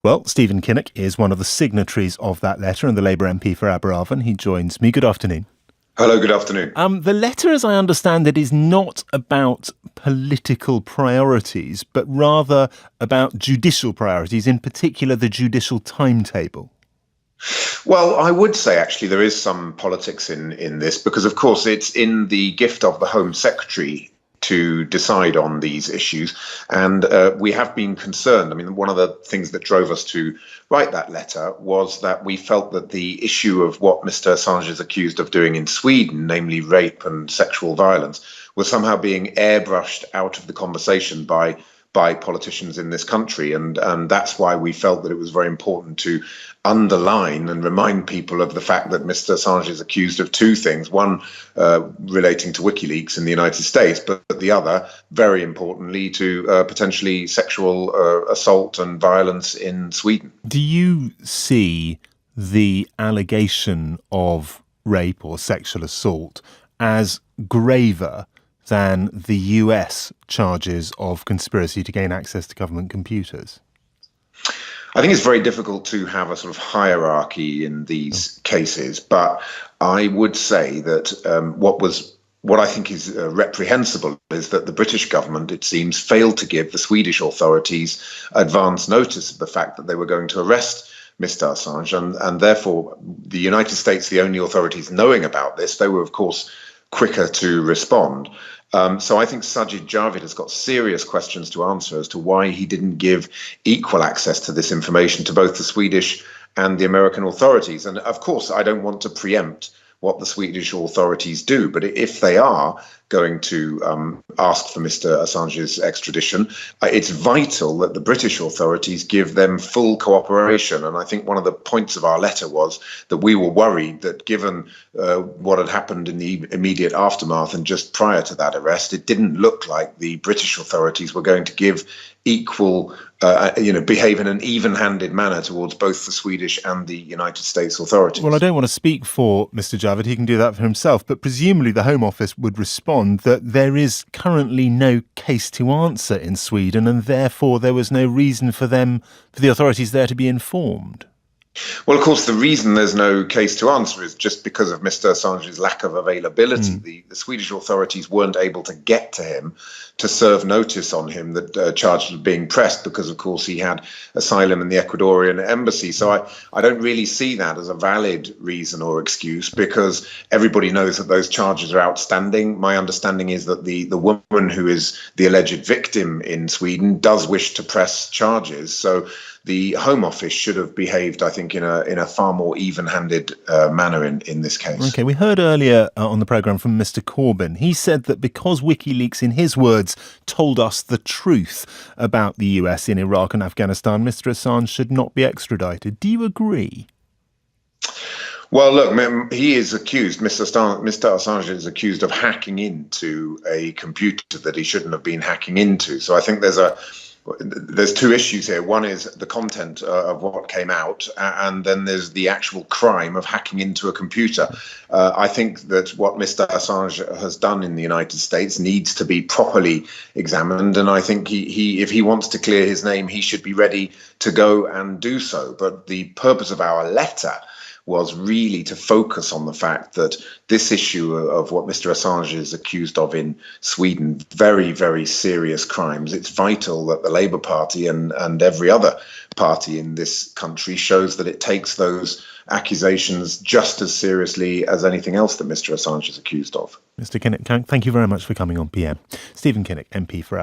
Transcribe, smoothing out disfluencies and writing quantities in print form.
Well, Stephen Kinnock is one of the signatories of that letter and the Labour MP for Aberavon. He joins me. Good afternoon. Hello, good afternoon. The letter, as I understand it, is not about political priorities, but rather about judicial priorities, in particular the judicial timetable. Well, I would say actually there is some politics in this because, of course, it's in the gift of the Home Secretary to decide on these issues. And we have been concerned. I mean, one of the things that drove us to write that letter was that we felt that the issue of what Mr. Assange is accused of doing in Sweden, namely rape and sexual violence, was somehow being airbrushed out of the conversation by politicians in this country. And that's why we felt that it was very important to underline and remind people of the fact that Mr. Assange is accused of two things. One, relating to WikiLeaks in the United States, but the other, very importantly, to potentially sexual assault and violence in Sweden. Do you see the allegation of rape or sexual assault as graver than the US charges of conspiracy to gain access to government computers? I think it's very difficult to have a sort of hierarchy in these cases, but I would say that what I think is reprehensible is that the British government, it seems, failed to give the Swedish authorities advance notice of the fact that they were going to arrest Mr. Assange, and therefore the United States, the only authorities knowing about this, they were, of course, quicker to respond. So I think Sajid Javid has got serious questions to answer as to why he didn't give equal access to this information to both the Swedish and the American authorities. And of course, I don't want to preempt what the Swedish authorities do, but if they are going to ask for Mr. Assange's extradition, it's vital that the British authorities give them full cooperation. And I think one of the points of our letter was that we were worried that given what had happened in the immediate aftermath and just prior to that arrest, it didn't look like the British authorities were going to give equal, behave in an even-handed manner towards both the Swedish and the United States authorities. Well, I don't want to speak for Mr. Javid. He can do that for himself. But presumably the Home Office would respond that there is currently no case to answer in Sweden, and therefore there was no reason for the authorities there to be informed. Well, of course, the reason there's no case to answer is just because of Mr. Assange's lack of availability. The Swedish authorities weren't able to get to him to serve notice on him that charges were being pressed because, of course, he had asylum in the Ecuadorian embassy. So I don't really see that as a valid reason or excuse because everybody knows that those charges are outstanding. My understanding is that the woman who is the alleged victim in Sweden does wish to press charges. So the Home Office should have behaved, I think, in a far more even-handed manner in this case. OK, we heard earlier on the programme from Mr. Corbyn. He said that because WikiLeaks, in his words, told us the truth about the US in Iraq and Afghanistan, Mr. Assange should not be extradited. Do you agree? Well, look, he is accused, Mr. Assange is accused of hacking into a computer that he shouldn't have been hacking into. So I think there's two issues here. One is the content of what came out, and then there's the actual crime of hacking into a computer. I think that what Mr. Assange has done in the United States needs to be properly examined, and I think if he wants to clear his name, he should be ready to go and do so. But the purpose of our letter was really to focus on the fact that this issue of what Mr. Assange is accused of in Sweden, very, very serious crimes. It's vital that the Labour Party and every other party in this country shows that it takes those accusations just as seriously as anything else that Mr. Assange is accused of. Mr. Kinnock, thank you very much for coming on PM. Stephen Kinnock, MP for